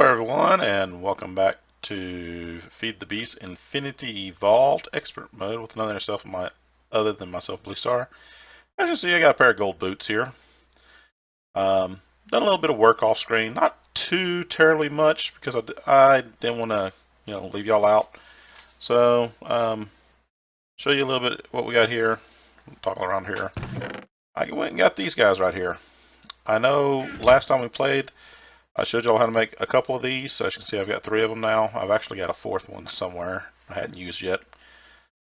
everyone, and welcome back to Feed the Beast Infinity Vault Expert Mode with another self other than myself, Blue Star. As you see, I got a pair of gold boots here. Done a little bit of work off screen, not too terribly much because I didn't want to, leave y'all out. So, show you a little bit what we got here. Talking around here, I went and got these guys right here. I know last time we played, I showed y'all how to make a couple of these. So as you can see, I've got 3 of them now. I've actually got a 4th one somewhere I hadn't used yet.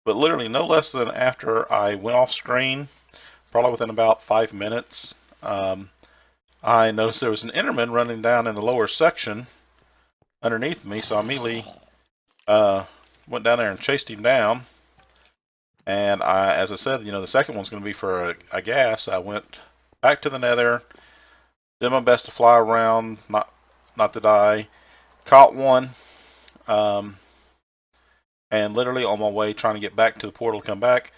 But literally no less than after I went off screen, probably within about 5 minutes, I noticed there was an Enderman running down in the lower section underneath me. So I immediately went down there and chased him down. And as I said, the second one's going to be for a gas. I went back to the nether. Did my best to fly around, not to die. Caught one, and literally on my way trying to get back to the portal to come back,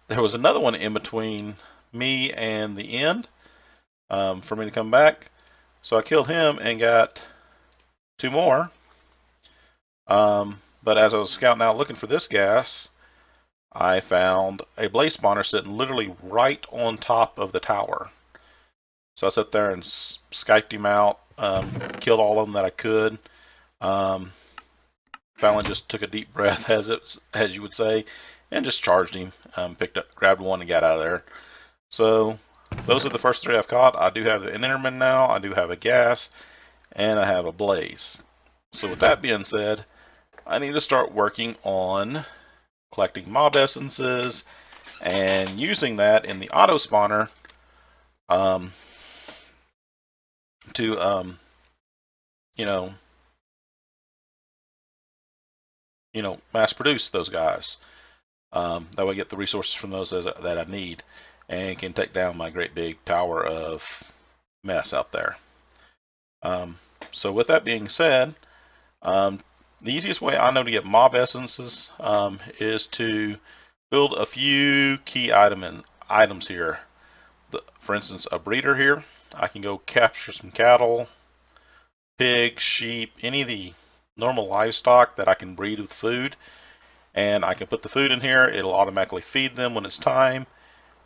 there was another one in between me and the end for me to come back. So I killed him and got 2 more. But as I was scouting out looking for this gas, I found a blaze spawner sitting literally right on top of the tower. So I sat there and skyped him out, killed all of them that I could. Finally just took a deep breath, as you would say, and just charged him. Grabbed one and got out of there. So those are the first 3 I've caught. I do have an Enderman now, I do have a gas, and I have a blaze. So with that being said, I need to start working on collecting mob essences and using that in the auto spawner to mass produce those guys. That way I get the resources from those that I need and can take down my great big tower of mess out there. So with that being said, the easiest way I know to get mob essences is to build a few key items here. For instance, a breeder here. I can go capture some cattle, pigs, sheep, any of the normal livestock that I can breed with food, and I can put the food in here. It'll automatically feed them when it's time,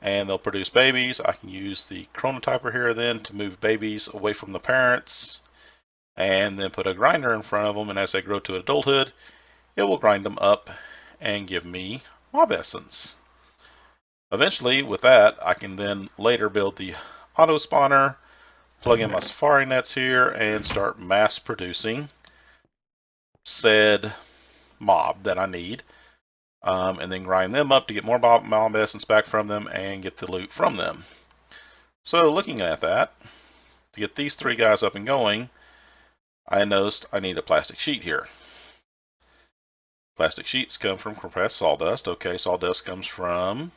and they'll produce babies. I can use the chronotyper here then to move babies away from the parents, and then put a grinder in front of them, and as they grow to adulthood, it will grind them up and give me mob essence. Eventually, with that, I can then later build the auto spawner, plug in my safari nets here, and start mass producing said mob that I need, and then grind them up to get more mob essence back from them and get the loot from them. So looking at that, to get these 3 guys up and going, I noticed I need a plastic sheet here. Plastic sheets come from compressed sawdust. Okay, sawdust comes from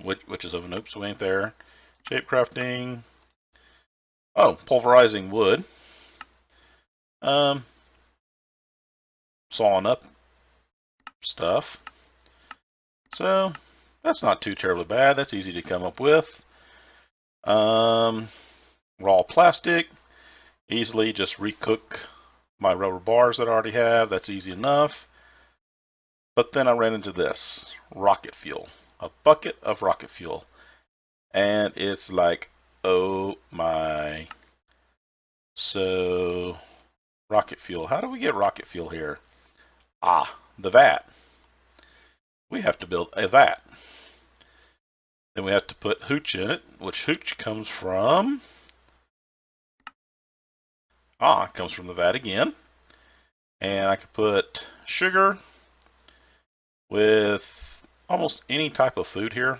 which is oven. Oops, we ain't there. Shape crafting. Oh, pulverizing wood. Sawing up stuff. So that's not too terribly bad. That's easy to come up with. Raw plastic. Easily just recook my rubber bars that I already have. That's easy enough. But then I ran into this rocket fuel. A bucket of rocket fuel. And it's like, oh my. So, rocket fuel. How do we get rocket fuel here? Ah, the vat. We have to build a vat. Then we have to put hooch in it, which hooch comes from... comes from the vat again. And I could put sugar with almost any type of food here.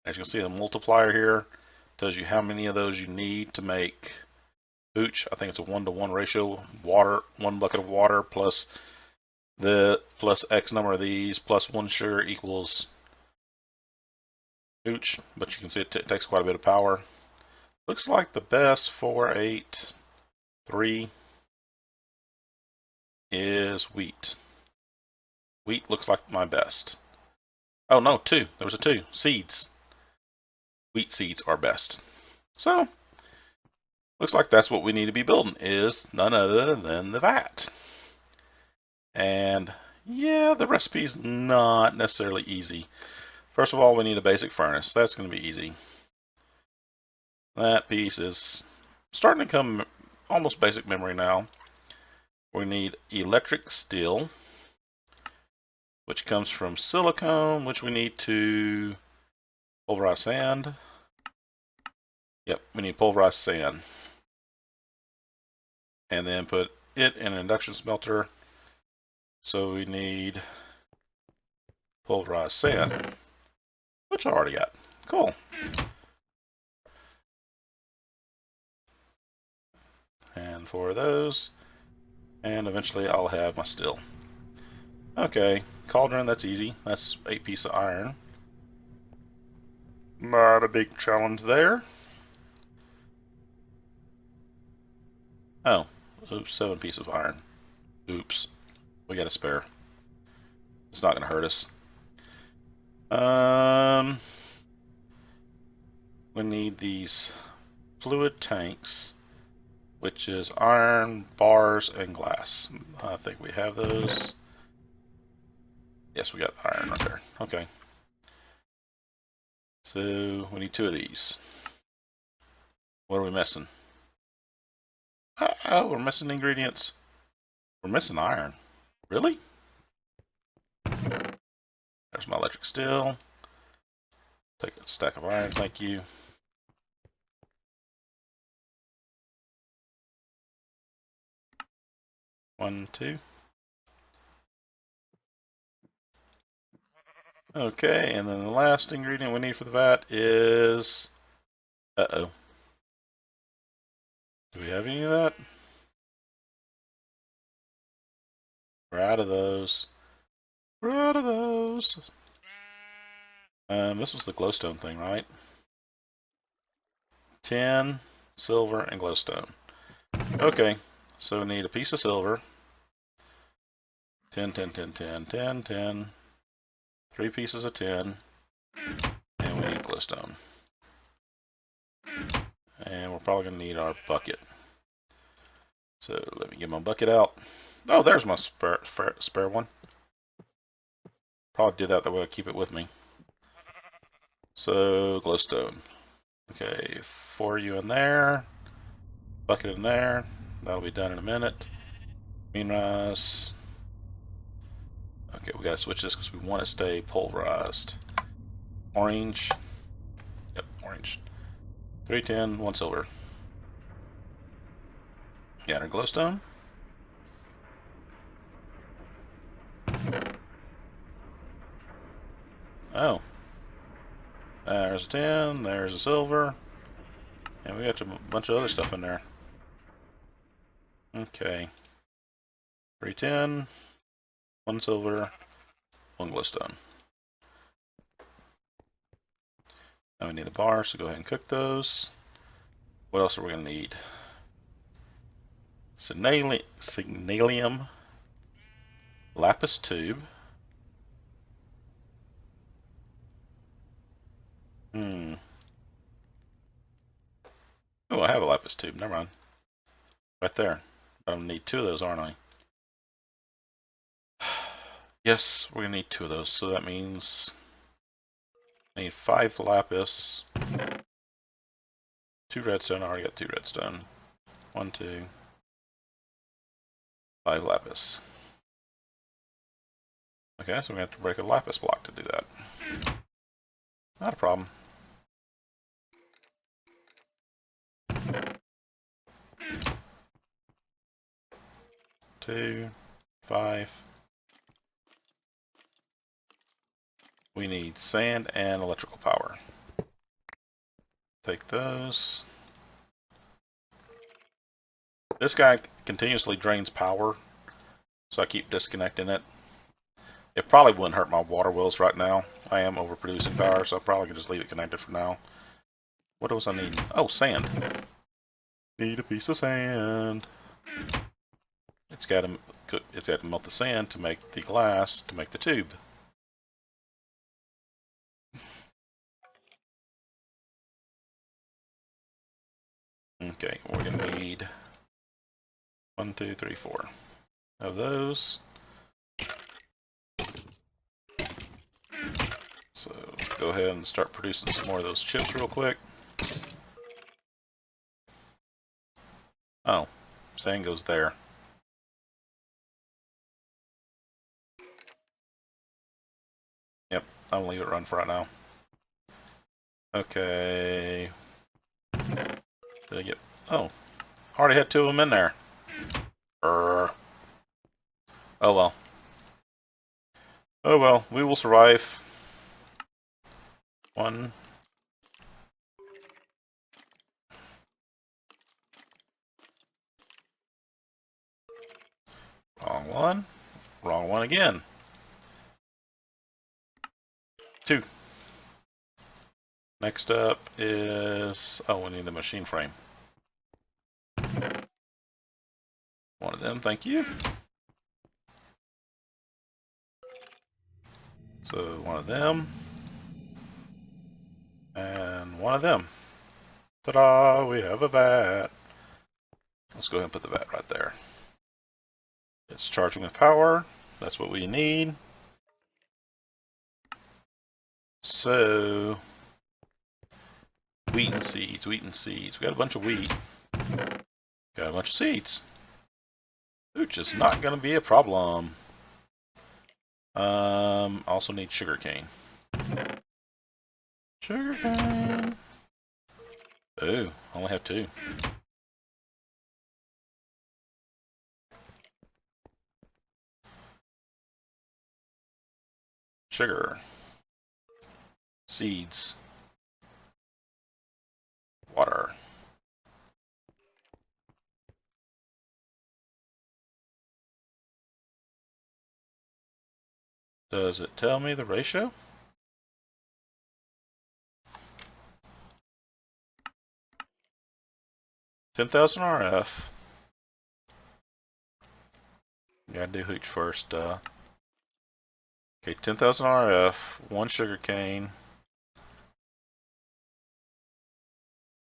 As you can see, the multiplier here tells you how many of those you need to make hooch. I think it's a 1-to-1 ratio. Water, 1 bucket of water plus X number of these plus 1 sugar equals hooch. But you can see it takes quite a bit of power. Looks like the best 483 is wheat. Wheat looks like my best. Oh no, 2. There was a 2. Seeds. Wheat seeds are best. So looks like that's what we need to be building, is none other than the vat. And yeah, the recipe's not necessarily easy. First of all, we need a basic furnace. That's going to be easy. That piece is starting to come almost basic memory now. We need electric steel, which comes from silicone, which we need to pulverize sand. Yep, we need pulverized sand. And then put it in an induction smelter. So we need pulverized sand, which I already got. Cool. And 4 of those. And eventually I'll have my steel. Okay, cauldron, that's easy. That's 8 pieces of iron. Not a big challenge there. Oh, oops, 7 pieces of iron. Oops, we got a spare. It's not going to hurt us. We need these fluid tanks, which is iron, bars, and glass. I think we have those. Yes, we got iron right there. Okay. So we need 2 of these. What are we missing? Oh, we're missing ingredients. We're missing iron. Really? There's my electric steel. Take a stack of iron, thank you. One, 2. Okay, and then the last ingredient we need for the vat is... Uh-oh. Do we have any of that? We're out of those. We're out of those. This was the glowstone thing, right? Tin, silver, and glowstone. Okay, so we need a piece of silver. 10, 10, 10, 10, 10, 10. 3 pieces of tin. And we need glowstone. And we're probably going to need our bucket. So let me get my bucket out. Oh, there's my spare one. Probably do that way I keep it with me. So glowstone. Okay, 4 you in there. Bucket in there. That'll be done in a minute. Minerais. Okay, we gotta switch this because we want to stay pulverized. Orange. Yep, orange. 3 tin, 1 silver. Got our glowstone. Oh. There's a tin, there's a silver. And we got a bunch of other stuff in there. Okay. 3 tin, 1 silver, 1 glowstone. Now we need the bar, so go ahead and cook those. What else are we going to need? Signalium, lapis tube. Oh, I have a lapis tube. Never mind. Right there. I'm going to need 2 of those, aren't I? Yes, we're going to need 2 of those. So that means I need 5 lapis. 2 redstone. I already got 2 redstone. 1, 2. 5 lapis. Okay, so we're going to have to break a lapis block to do that. Not a problem. 2, 5. We need sand and electrical power. Take those. This guy continuously drains power, so I keep disconnecting it. It probably wouldn't hurt my water wheels right now. I am overproducing power, so I probably could just leave it connected for now. What else I need? Oh, sand. Need a piece of sand. It's got to melt the sand to make the glass to make the tube. Okay, we're gonna need 1, 2, 3, 4 of those. So go ahead and start producing some more of those chips real quick. Oh, sand goes there. Yep, I'll leave it run for right now. Okay. Did I get... Oh, already had 2 of them in there. Oh well. Oh well, we will survive. 1. Wrong one. Wrong one again. 2. Next up is... Oh, we need the machine frame. 1 of them, thank you. So 1 of them. And 1 of them. Ta-da! We have a vat. Let's go ahead and put the vat right there. It's charging with power. That's what we need. So, wheat and seeds, wheat and seeds. We got a bunch of wheat. Got a bunch of seeds. Which is not going to be a problem. Also need sugar cane. Sugar cane. Oh, only have 2. Sugar. Seeds. Water. Does it tell me the ratio? $10,000 RF. Gotta do hooch first. Okay, 10,000 RF, 1 sugar cane.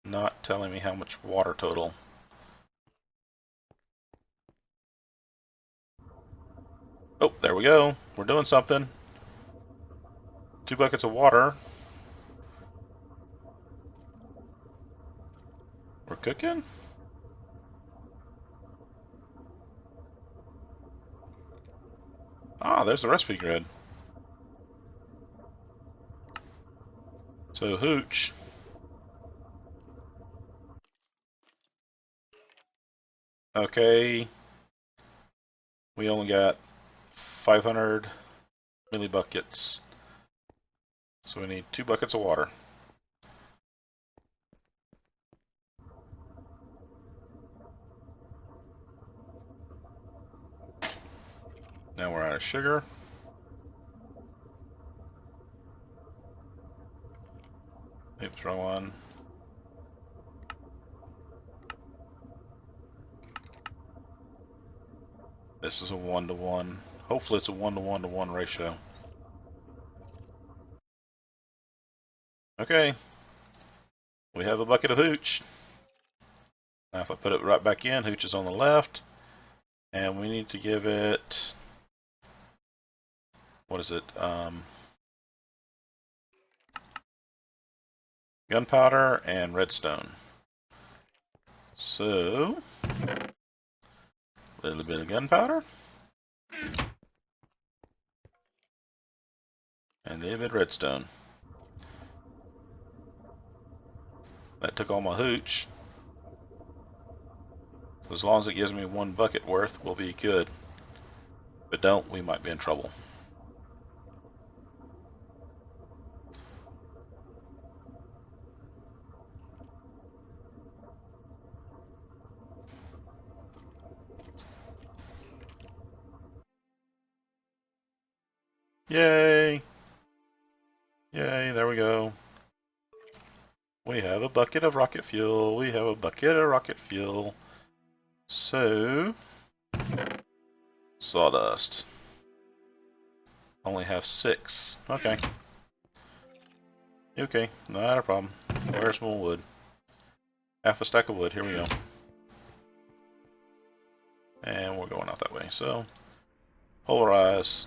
Not telling me how much water total. Oh, there we go. We're doing something. 2 buckets of water. We're cooking? Ah, there's the recipe grid. So, hooch. Okay. We only got 500 millibuckets. So we need 2 buckets of water. Now we're out of sugar. Oops, wrong one. This is a 1-to-1. Hopefully it's a 1-to-1-to-1 ratio. Okay. We have a bucket of hooch. Now if I put it right back in, hooch is on the left. And we need to give it... What is it? Gunpowder and redstone. So... a little bit of gunpowder. And a little bit of redstone. That took all my hooch. As long as it gives me 1 bucket worth, we'll be good. If it don't, we might be in trouble. Yay! Yay, there we go. We have a bucket of rocket fuel. We have a bucket of rocket fuel. So... sawdust. Only have 6. Okay. Okay, not a problem. Where's more wood? half a stack of wood. Here we go. And we're going out that way. So, polarize.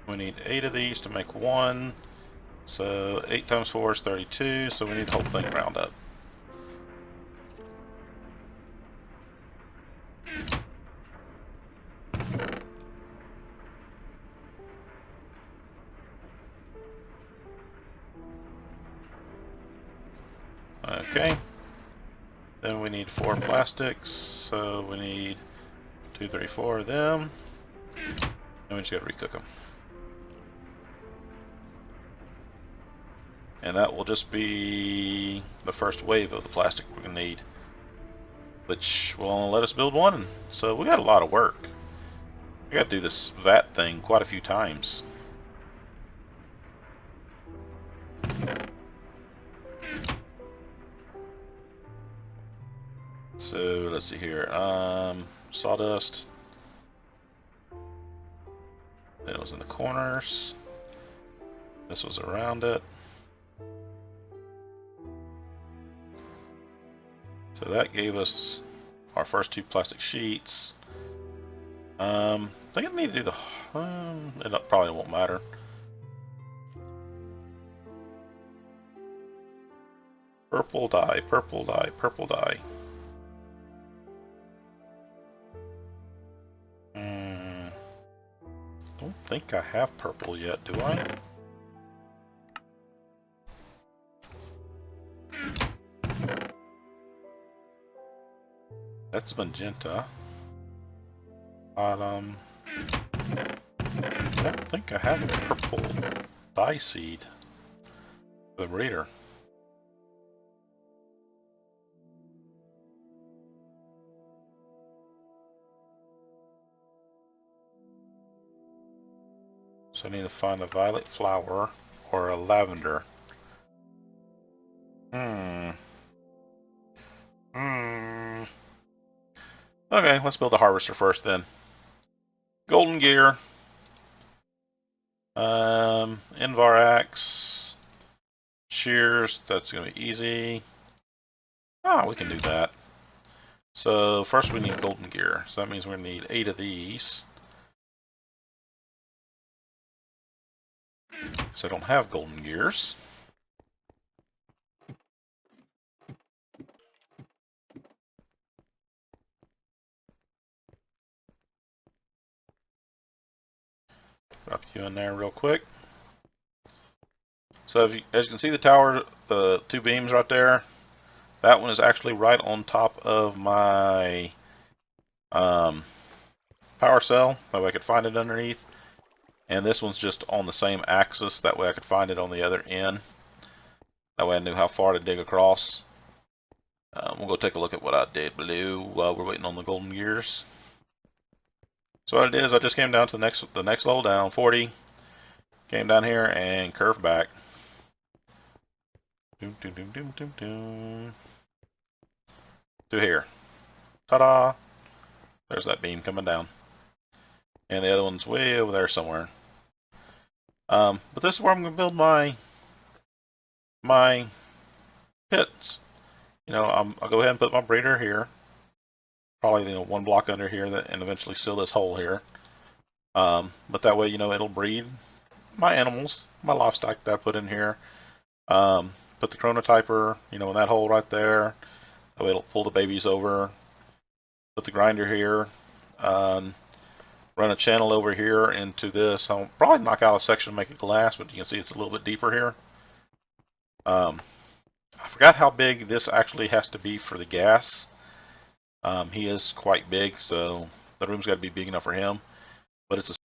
We need 8 of these to make 1. So 8 times 4 is 32. So we need the whole thing round up. Okay. Then we need 4 plastics. So we need 2, 3, 4 of them. And we just gotta recook them. And that will just be the first wave of the plastic we're gonna need, which will only let us build 1. So we got a lot of work. I got to do this vat thing quite a few times. So let's see here. Sawdust. Then it was in the corners. This was around it. So that gave us our first 2 plastic sheets. I think I need to do the. It probably won't matter. Purple dye, purple dye, purple dye. Don't think I have purple yet, do I? That's magenta. But, I don't think I have a purple dye seed for the breeder. So I need to find a violet flower or a lavender. Okay, let's build the harvester first then. Golden gear. Invar axe. Shears, that's going to be easy. We can do that. So first we need golden gear. So that means we're going to need 8 of these. Because I don't have golden gears. Drop you in there real quick. So as you can see the tower, the 2 beams right there, that one is actually right on top of my power cell. That way I could find it underneath. And this one's just on the same axis. That way I could find it on the other end. That way I knew how far to dig across. We'll go take a look at what I did below while we're waiting on the golden gears. So what I did is I just came down to the next level down, 40. Came down here and curved back. Doom, doom, doom, doom, doom, doom. To here. Ta-da! There's that beam coming down. And the other one's way over there somewhere. But this is where I'm going to build my pits. You know, I'll go ahead and put my breeder here. Probably 1 block under here, and eventually seal this hole here. But that way, it'll breed my animals, my livestock that I put in here. Put the chronotyper, in that hole right there. That way it'll pull the babies over. Put the grinder here. Run a channel over here into this. I'll probably knock out a section to make it glass, but you can see it's a little bit deeper here. I forgot how big this actually has to be for the gas. He is quite big, so the room's got to be big enough for him. But it's a